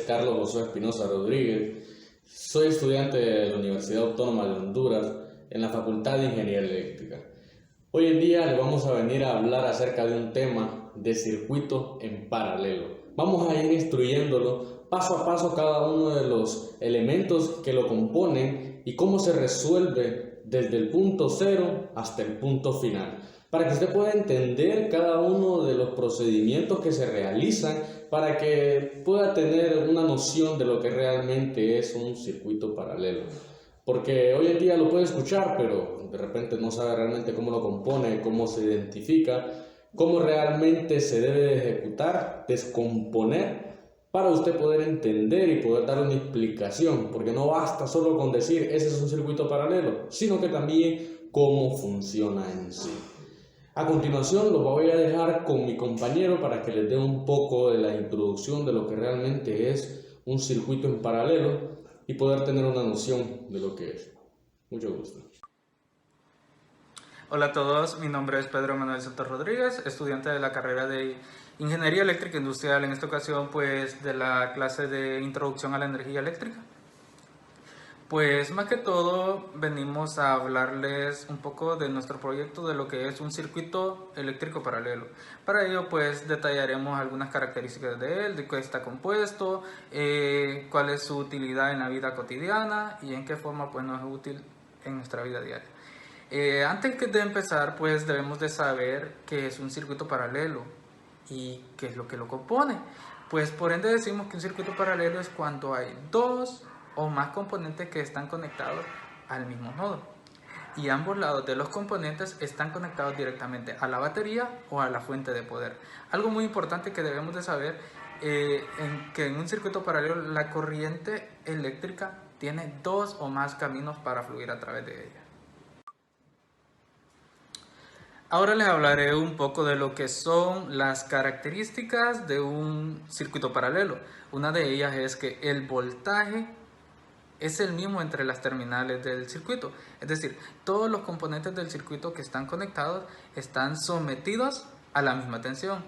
Carlos Josué Espinosa Rodríguez. Soy estudiante de la Universidad Autónoma de Honduras en la Facultad de Ingeniería Eléctrica. Hoy en día les vamos a venir a hablar acerca de un tema de circuito en paralelo. Vamos a ir instruyéndolo paso a paso cada uno de los elementos que lo componen y cómo se resuelve desde el punto cero hasta el punto final, para que usted pueda entender cada uno de los procedimientos que se realizan, para que pueda tener una noción de lo que realmente es un circuito paralelo. Porque hoy en día lo puede escuchar, pero de repente no sabe realmente cómo lo compone, cómo se identifica, cómo realmente se debe de ejecutar, descomponer, para usted poder entender y poder dar una explicación, porque no basta solo con decir ese es un circuito paralelo, sino que también cómo funciona en sí. A continuación los voy a dejar con mi compañero para que les dé un poco de la introducción de lo que realmente es un circuito en paralelo y poder tener una noción de lo que es. Mucho gusto. Hola a todos, mi nombre es Pedro Manuel Soto Rodríguez, estudiante de la carrera de Ingeniería Eléctrica Industrial, en esta ocasión pues de la clase de Introducción a la Energía Eléctrica. Pues más que todo venimos a hablarles un poco de nuestro proyecto, de lo que es un circuito eléctrico paralelo. Para ello pues detallaremos algunas características de él, de qué está compuesto, cuál es su utilidad en la vida cotidiana y en qué forma pues nos es útil en nuestra vida diaria. Antes de empezar pues debemos de saber qué es un circuito paralelo y qué es lo que lo compone. Pues por ende decimos que un circuito paralelo es cuando hay dos o más componentes que están conectados al mismo nodo y ambos lados de los componentes están conectados directamente a la batería o a la fuente de poder. Algo muy importante que debemos de saber que en un circuito paralelo la corriente eléctrica tiene dos o más caminos para fluir a través de ella. Ahora les hablaré un poco de lo que son las características de un circuito paralelo. Una de ellas es que el voltaje es el mismo entre las terminales del circuito. Es decir, todos los componentes del circuito que están conectados están sometidos a la misma tensión.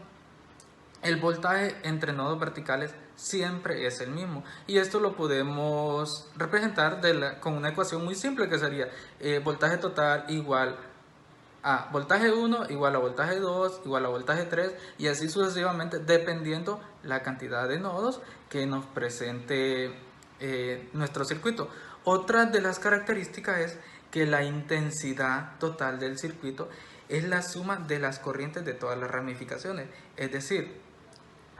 El voltaje entre nodos verticales siempre es el mismo. Y esto lo podemos representar con una ecuación muy simple que sería voltaje total igual a voltaje 1 igual a voltaje 2 igual a voltaje 3 y así sucesivamente dependiendo la cantidad de nodos que nos presente nuestro circuito. Otra de las características es que la intensidad total del circuito es la suma de las corrientes de todas las ramificaciones, es decir,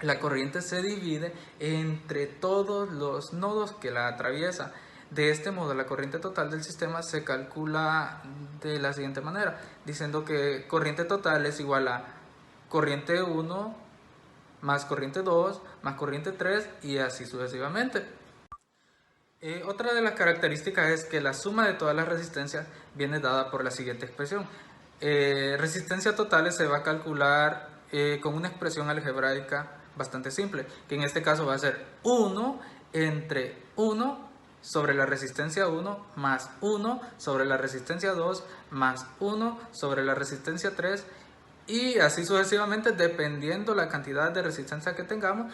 la corriente se divide entre todos los nodos que la atraviesan. De este modo, la corriente total del sistema se calcula de la siguiente manera, diciendo que corriente total es igual a corriente 1 más corriente 2 más corriente 3 y así sucesivamente. Otra de las características es que la suma de todas las resistencias viene dada por la siguiente expresión. Resistencia totales se va a calcular con una expresión algebraica bastante simple, que en este caso va a ser 1 entre 1 sobre la resistencia 1 más 1 sobre la resistencia 2 más 1 sobre la resistencia 3 y así sucesivamente dependiendo la cantidad de resistencia que tengamos.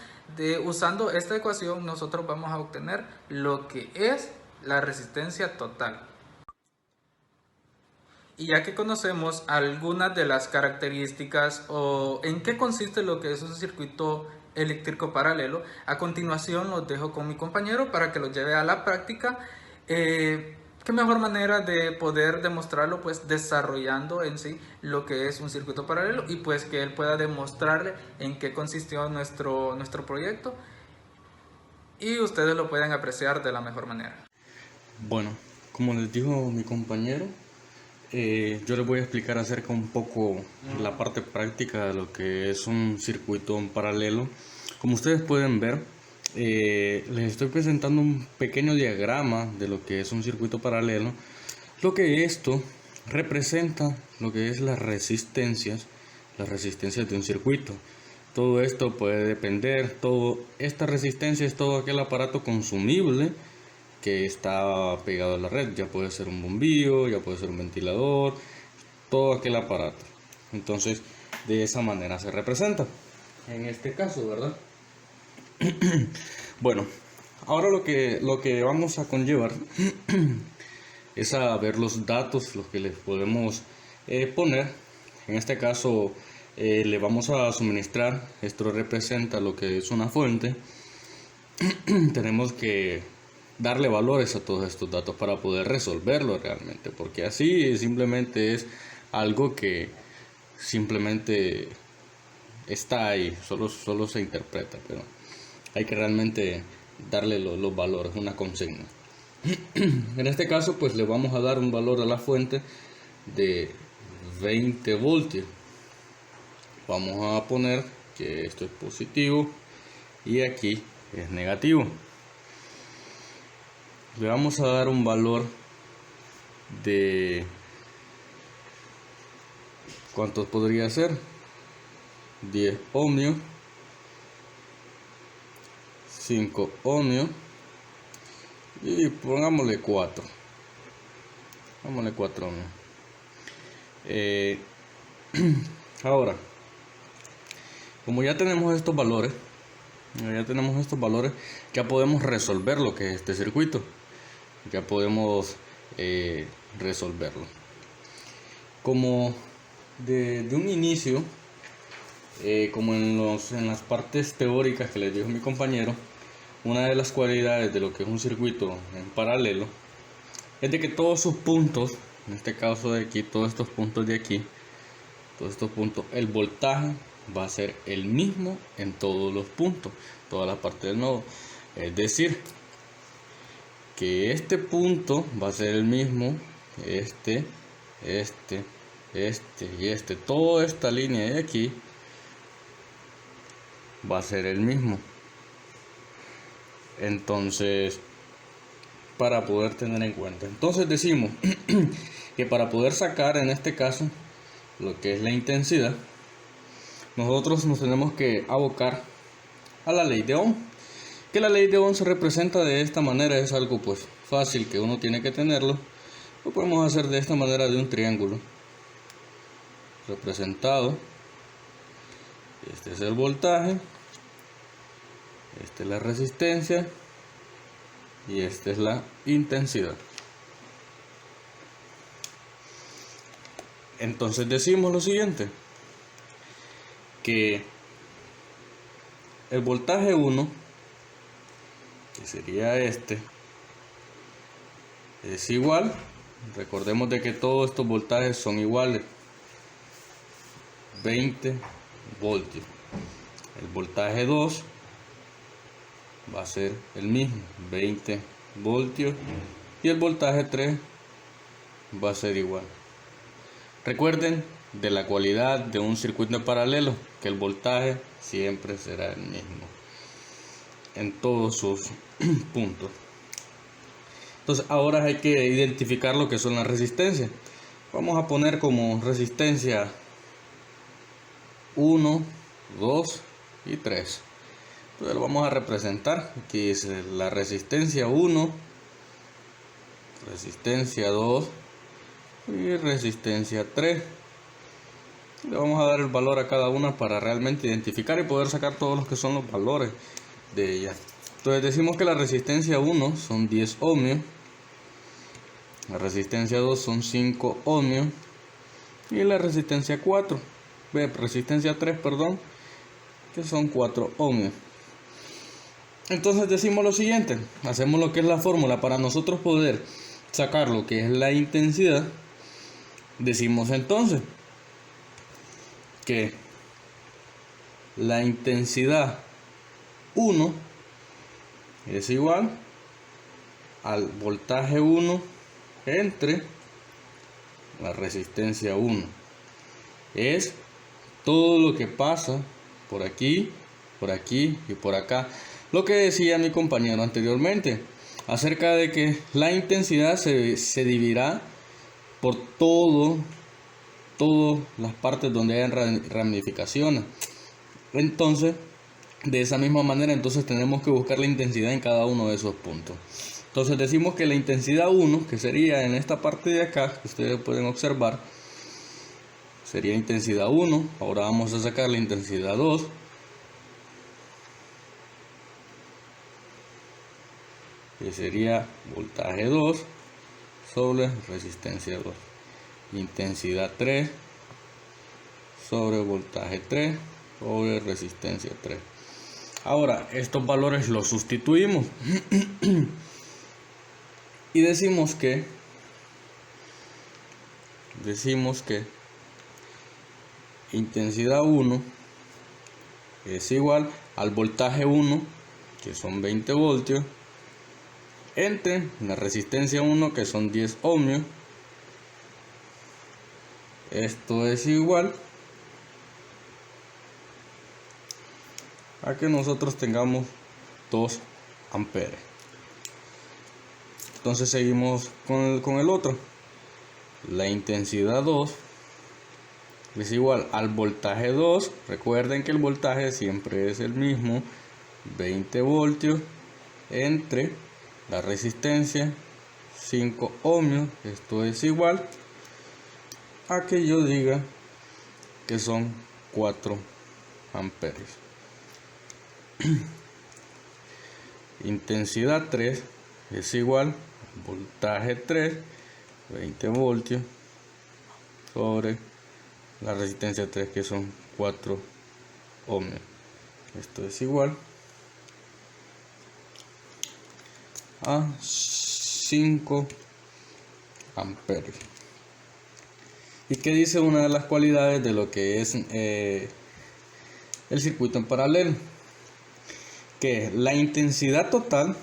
Usando esta ecuación nosotros vamos a obtener lo que es la resistencia total. Y ya que conocemos algunas de las características o en qué consiste lo que es un circuito eléctrico paralelo, a continuación los dejo con mi compañero para que lo lleve a la práctica. ¿Qué mejor manera de poder demostrarlo? Pues desarrollando en sí lo que es un circuito paralelo y pues que él pueda demostrarle en qué consistió nuestro proyecto y ustedes lo pueden apreciar de la mejor manera. Bueno, como les dijo mi compañero, yo les voy a explicar acerca un poco la parte práctica de lo que es un circuito en paralelo. Como ustedes pueden ver, les estoy presentando un pequeño diagrama de lo que es un circuito paralelo. Lo que esto representa lo que es las resistencias de un circuito. Todo esto puede depender, esta resistencia es todo aquel aparato consumible que está pegado a la red, ya puede ser un bombillo, ya puede ser un ventilador, todo aquel aparato. Entonces, de esa manera se representa. En este caso, ¿verdad? Bueno, ahora lo que vamos a conllevar es a ver los datos, los que les podemos poner. En este caso le vamos a suministrar, esto representa lo que es una fuente. Tenemos que darle valores a todos estos datos para poder resolverlo realmente, porque así simplemente es algo que simplemente está ahí, solo se interpreta, pero hay que realmente darle los valores, una consigna. En este caso pues le vamos a dar un valor a la fuente de 20 voltios. Vamos a poner que esto es positivo y aquí es negativo. Le vamos a dar un valor de ¿cuántos podría ser? 10 ohmios, 5 ohmios y pongámosle 4. Pongámosle 4 ohmios. Ahora, como ya tenemos estos valores, ya podemos resolver lo que es este circuito. Ya podemos resolverlo. Como de un inicio, como en las partes teóricas que les dijo mi compañero, una de las cualidades de lo que es un circuito en paralelo es de que todos sus puntos, en este caso de aquí, todos estos puntos de aquí, todos estos puntos, el voltaje va a ser el mismo en todos los puntos, toda la parte del nodo. Es decir, que este punto va a ser el mismo, este y este. Toda esta línea de aquí va a ser el mismo. Entonces, para poder tener en cuenta, entonces decimos que para poder sacar en este caso lo que es la intensidad, nosotros nos tenemos que abocar a la ley de Ohm. Que la ley de Ohm se representa de esta manera, es algo pues fácil que uno tiene que tenerlo. Lo podemos hacer de esta manera, de un triángulo representado. Este es el voltaje, esta es la resistencia y esta es la intensidad. Entonces decimos lo siguiente, que el voltaje 1, que sería este, es igual, recordemos de que todos estos voltajes son iguales, 20 voltios. El voltaje 2 va a ser el mismo, 20 voltios, y el voltaje 3 va a ser igual. Recuerden de la cualidad de un circuito paralelo, que el voltaje siempre será el mismo en todos sus puntos. Entonces ahora hay que identificar lo que son las resistencias. Vamos a poner como resistencia 1, 2 y 3. Entonces lo vamos a representar. Aquí es la resistencia 1, resistencia 2 y resistencia 3. Le vamos a dar el valor a cada una para realmente identificar y poder sacar todos los que son los valores de ella. Entonces decimos que la resistencia 1 son 10 ohmios, la resistencia 2 son 5 ohmios y la resistencia 3, que son 4 ohmios. Entonces decimos lo siguiente, hacemos lo que es la fórmula para nosotros poder sacar lo que es la intensidad. Decimos entonces que la intensidad 1 es igual al voltaje 1 entre la resistencia 1. Es todo lo que pasa por aquí y por acá. Lo que decía mi compañero anteriormente acerca de que la intensidad se dividirá por todas las partes donde hayan ramificaciones. Entonces, de esa misma manera, entonces tenemos que buscar la intensidad en cada uno de esos puntos. Entonces decimos que la intensidad 1, que sería en esta parte de acá, que ustedes pueden observar, sería intensidad 1. Ahora vamos a sacar la intensidad 2. que sería voltaje 2 sobre resistencia 2. Intensidad 3 sobre voltaje 3 sobre resistencia 3. Ahora, estos valores los sustituimos y decimos que intensidad 1 es igual al voltaje 1, que son 20 voltios, entre la resistencia 1, que son 10 ohmios. Esto es igual a que nosotros tengamos 2 amperes. Entonces seguimos con el otro. La intensidad 2 es igual al voltaje 2. Recuerden que el voltaje siempre es el mismo, 20 voltios, entre la resistencia 5 ohmios. Esto es igual a que yo diga que son 4 amperios. Intensidad 3 es igual a voltaje 3, 20 voltios, sobre la resistencia 3, que son 4 ohmios. Esto es igual a 5 amperios. ¿Y qué dice una de las cualidades de lo que es el circuito en paralelo? Que la intensidad total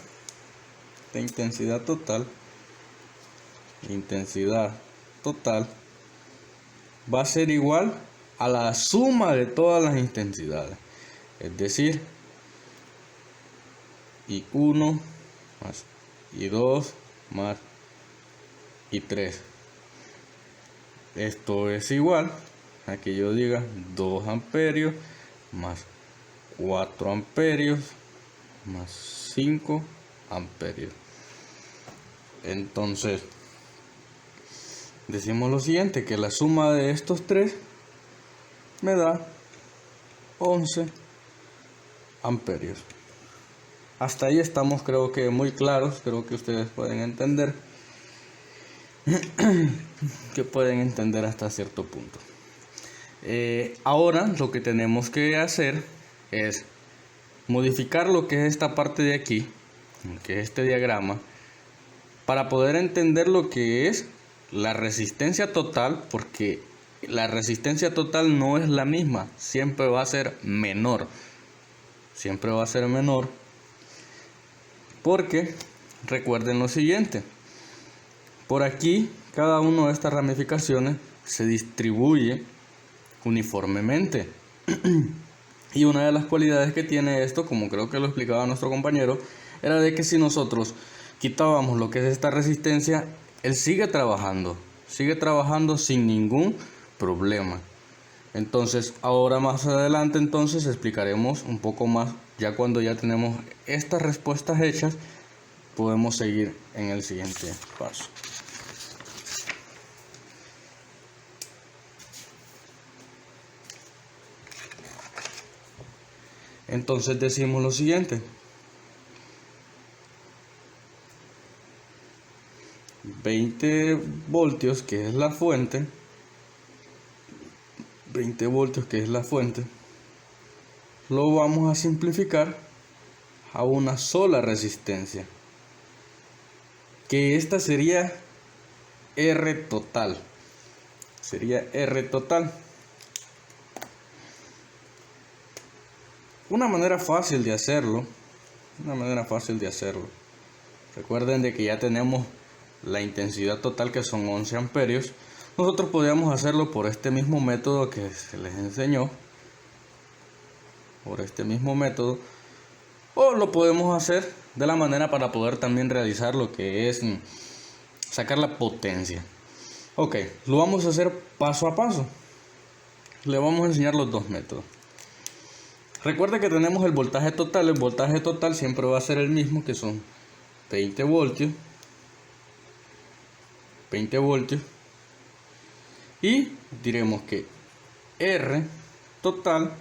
va a ser igual a la suma de todas las intensidades, es decir, I1 más I2 más I3. Esto es igual a que yo diga 2 amperios más 4 amperios más 5 amperios. Entonces decimos lo siguiente, que la suma de estos tres me da 11 amperios. Hasta ahí estamos, creo que muy claros. Creo que ustedes pueden entender hasta cierto punto. Ahora lo que tenemos que hacer es modificar lo que es esta parte de aquí, que es este diagrama, para poder entender lo que es la resistencia total, porque la resistencia total no es la misma, siempre va a ser menor, porque recuerden lo siguiente: por aquí cada una de estas ramificaciones se distribuye uniformemente. Y una de las cualidades que tiene esto, como creo que lo explicaba nuestro compañero, era de que si nosotros quitábamos lo que es esta resistencia, él sigue trabajando sin ningún problema. Entonces, ahora más adelante entonces explicaremos un poco más. Ya cuando ya tenemos estas respuestas hechas, podemos seguir en el siguiente paso. Entonces decimos lo siguiente: 20 voltios, que es la fuente, lo vamos a simplificar a una sola resistencia, que esta sería R total. Una manera fácil de hacerlo. Recuerden de que ya tenemos la intensidad total, que son 11 amperios. Nosotros podríamos hacerlo por este mismo método que se les enseñó. O lo podemos hacer de la manera para poder también realizar lo que es sacar la potencia. Ok, lo vamos a hacer paso a paso. Le vamos a enseñar los dos métodos. Recuerda que tenemos el voltaje total. El voltaje total siempre va a ser el mismo, que son 20 voltios. Y diremos que R total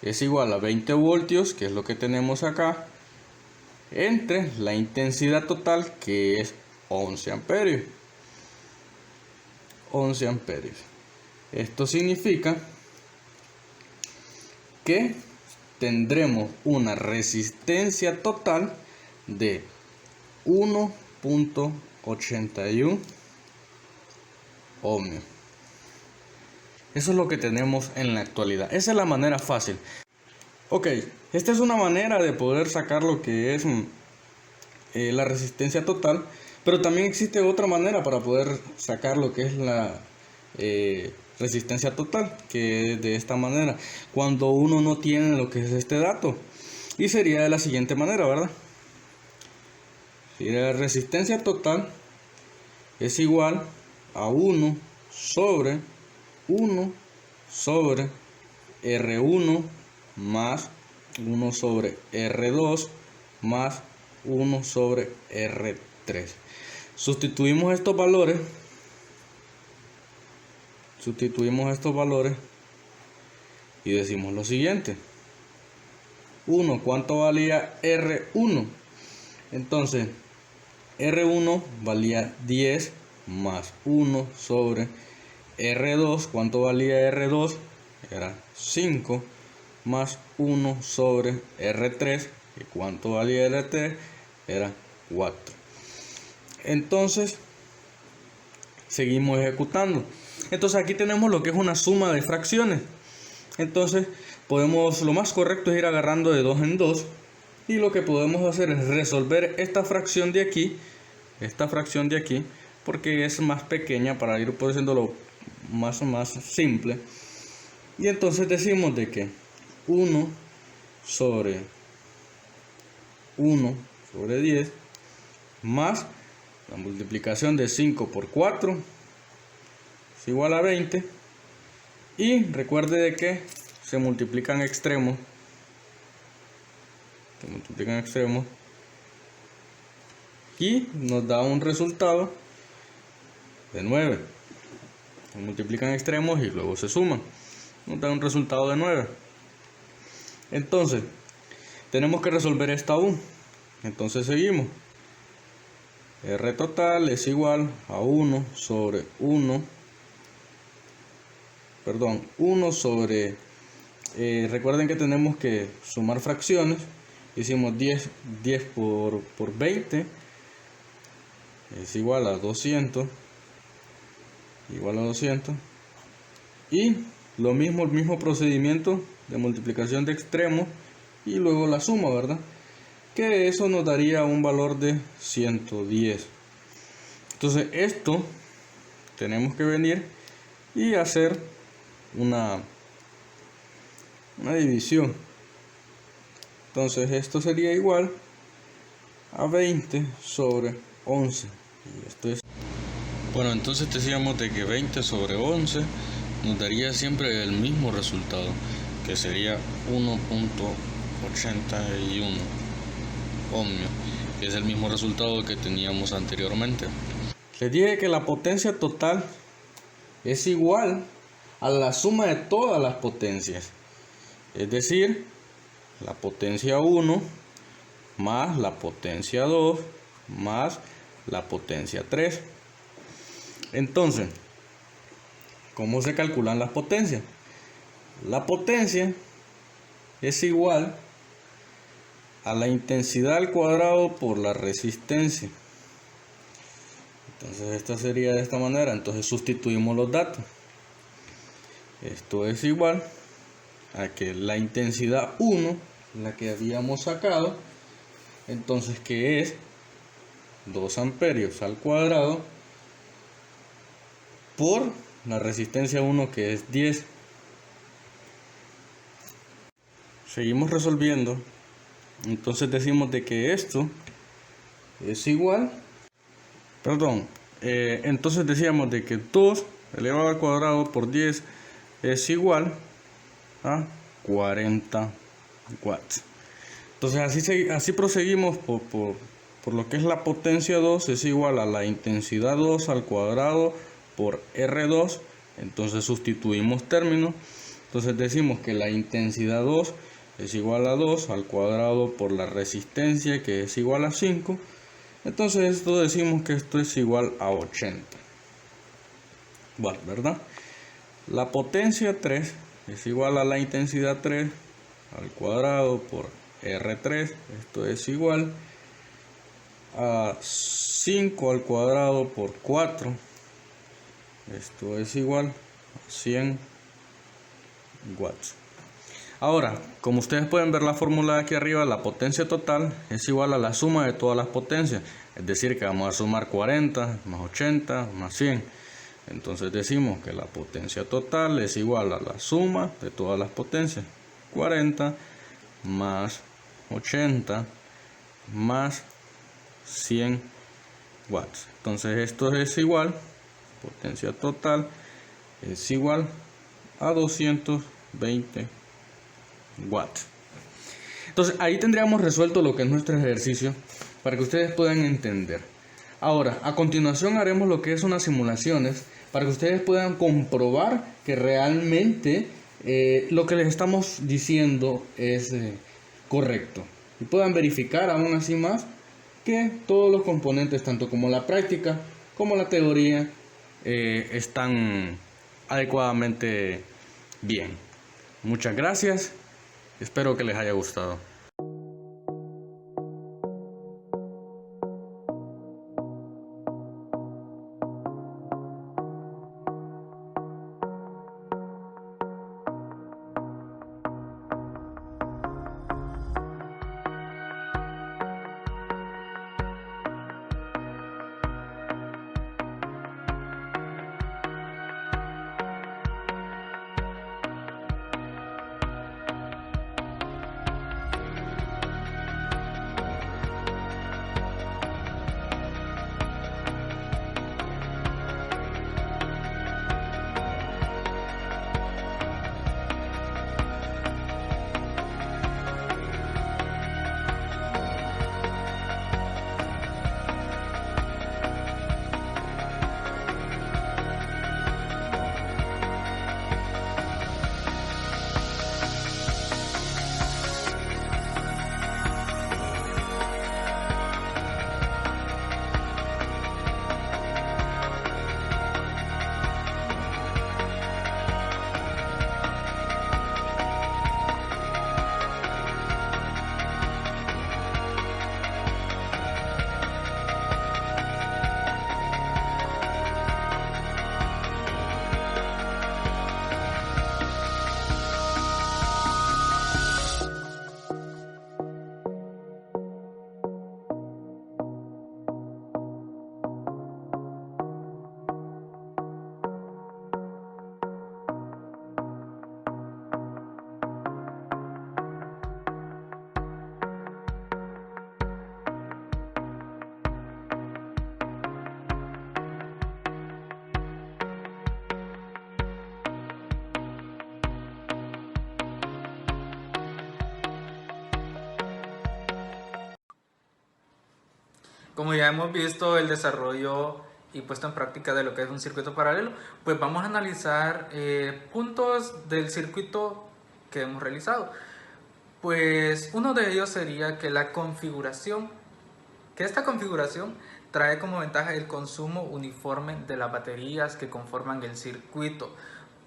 es igual a 20 voltios, que es lo que tenemos acá, entre la intensidad total, que es 11 amperios. 11 amperios. Esto significa que tendremos una resistencia total de 1.81 ohmios. Eso es lo que tenemos en la actualidad. Esa es la manera fácil. Ok, esta es una manera de poder sacar lo que es la resistencia total, pero también existe otra manera para poder sacar lo que es la resistencia total, que es de esta manera, cuando uno no tiene lo que es este dato, y sería de la siguiente manera, ¿verdad? Si la resistencia total es igual a 1 sobre R1 más 1 sobre R2 más 1 sobre R3. Sustituimos estos valores y decimos lo siguiente. 1, ¿cuánto valía R1? Entonces, R1 valía 10 más 1 sobre R2. ¿Cuánto valía R2? Era 5 más 1 sobre R3. ¿Y cuánto valía R3? Era 4. Entonces, seguimos ejecutando. Entonces aquí tenemos lo que es una suma de fracciones. Entonces lo más correcto es ir agarrando de 2 en 2, y lo que podemos hacer es resolver esta fracción de aquí, porque es más pequeña, para ir haciéndolo más simple. Y entonces decimos de que 1 sobre 10 más la multiplicación de 5 por 4 es igual a 20. Y recuerde de que se multiplican extremos. Y nos da un resultado de 9. Se multiplican extremos y luego se suman. Nos da un resultado de 9. Entonces, tenemos que resolver esta aún. Entonces seguimos. R total es igual a 1 sobre 1 sobre, recuerden que tenemos que sumar fracciones. Hicimos 10 por 20 es igual a 200, y lo mismo, el mismo procedimiento de multiplicación de extremos y luego la suma, ¿verdad? Que eso nos daría un valor de 110. Entonces esto tenemos que venir y hacer una división. Entonces esto sería igual a 20 sobre 11. Y esto es... Bueno, entonces decíamos de que 20 sobre 11 nos daría siempre el mismo resultado, que sería 1.81 ohmios, que es el mismo resultado que teníamos anteriormente. Les dije que la potencia total es igual a la suma de todas las potencias, es decir, la potencia 1 más la potencia 2 más la potencia 3. Entonces, ¿cómo se calculan las potencias? La potencia es igual a la intensidad al cuadrado por la resistencia. Entonces esta sería de esta manera. Entonces sustituimos los datos. Esto es igual a que la intensidad 1, la que habíamos sacado, entonces que es 2 amperios al cuadrado por la resistencia 1, que es 10. Seguimos resolviendo. Entonces decimos de que esto es igual, entonces decíamos de que 2 elevado al cuadrado por 10 es igual a 40 watts. Entonces así proseguimos por lo que es la potencia 2 es igual a la intensidad 2 al cuadrado por R2. Entonces sustituimos términos. Entonces decimos que la intensidad 2 es igual a 2 al cuadrado por la resistencia, que es igual a 5. Entonces esto decimos que esto es igual a 80 watts, ¿verdad? La potencia 3 es igual a la intensidad 3 al cuadrado por R3. Esto es igual a 5 al cuadrado por 4. Esto es igual a 100 watts. Ahora, como ustedes pueden ver la fórmula de aquí arriba, la potencia total es igual a la suma de todas las potencias. Es decir, que vamos a sumar 40 más 80 más 100. Entonces decimos que la potencia total es igual a la suma de todas las potencias. 40 más 80 más 100 watts. Entonces esto es igual, potencia total es igual a 220 watts. Entonces ahí tendríamos resuelto lo que es nuestro ejercicio para que ustedes puedan entender. Ahora, a continuación haremos lo que es unas simulaciones para que ustedes puedan comprobar que realmente lo que les estamos diciendo es correcto. Y puedan verificar aún así más que todos los componentes, tanto como la práctica como la teoría, están adecuadamente bien. Muchas gracias. Espero que les haya gustado. Como ya hemos visto el desarrollo y puesto en práctica de lo que es un circuito paralelo, pues vamos a analizar puntos del circuito que hemos realizado. Pues uno de ellos sería que esta configuración trae como ventaja el consumo uniforme de las baterías que conforman el circuito.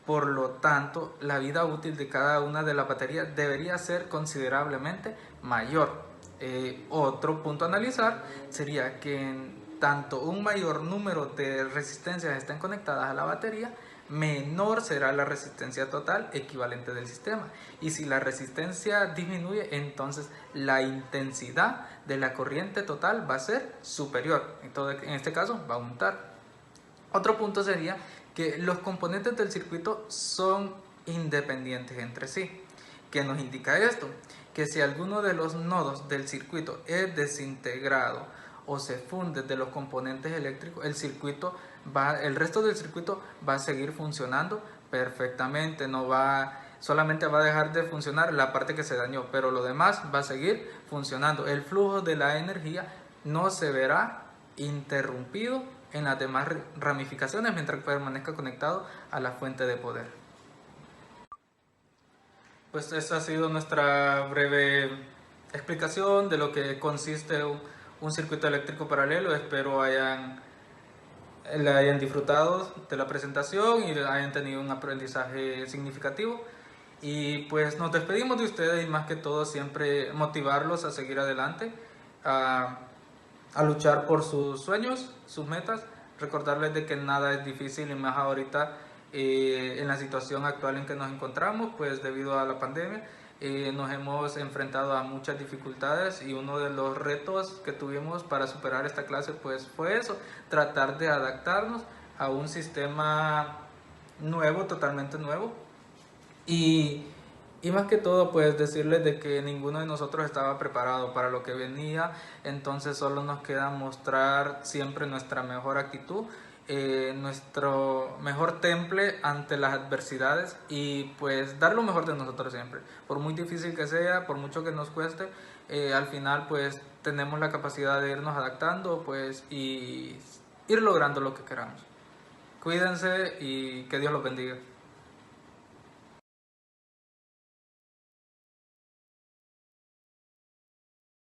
Por lo tanto, la vida útil de cada una de las baterías debería ser considerablemente mayor. Otro punto a analizar sería que en tanto un mayor número de resistencias estén conectadas a la batería, menor será la resistencia total equivalente del sistema. Y si la resistencia disminuye, entonces la intensidad de la corriente total va a ser superior. Entonces, en este caso va a aumentar. Otro punto sería que los componentes del circuito son independientes entre sí. ¿Qué nos indica esto? Que si alguno de los nodos del circuito es desintegrado o se funde de los componentes eléctricos, el resto del circuito va a seguir funcionando perfectamente. Solamente va a dejar de funcionar la parte que se dañó, pero lo demás va a seguir funcionando. El flujo de la energía no se verá interrumpido en las demás ramificaciones mientras permanezca conectado a la fuente de poder. Pues esa ha sido nuestra breve explicación de lo que consiste un circuito eléctrico paralelo. Espero le hayan disfrutado de la presentación y hayan tenido un aprendizaje significativo. Y pues nos despedimos de ustedes y más que todo siempre motivarlos a seguir adelante, a, a luchar por sus sueños, sus metas, recordarles de que nada es difícil y más ahorita en la situación actual en que nos encontramos, pues debido a la pandemia. Nos hemos enfrentado a muchas dificultades y uno de los retos que tuvimos para superar esta clase pues fue eso, tratar de adaptarnos a un sistema nuevo, totalmente nuevo, y, y más que todo, pues decirles de que ninguno de nosotros estaba preparado para lo que venía, entonces solo nos queda mostrar siempre nuestra mejor actitud, nuestro mejor temple ante las adversidades y pues dar lo mejor de nosotros siempre. Por muy difícil que sea, por mucho que nos cueste, al final pues tenemos la capacidad de irnos adaptando pues y ir logrando lo que queramos. Cuídense y que Dios los bendiga.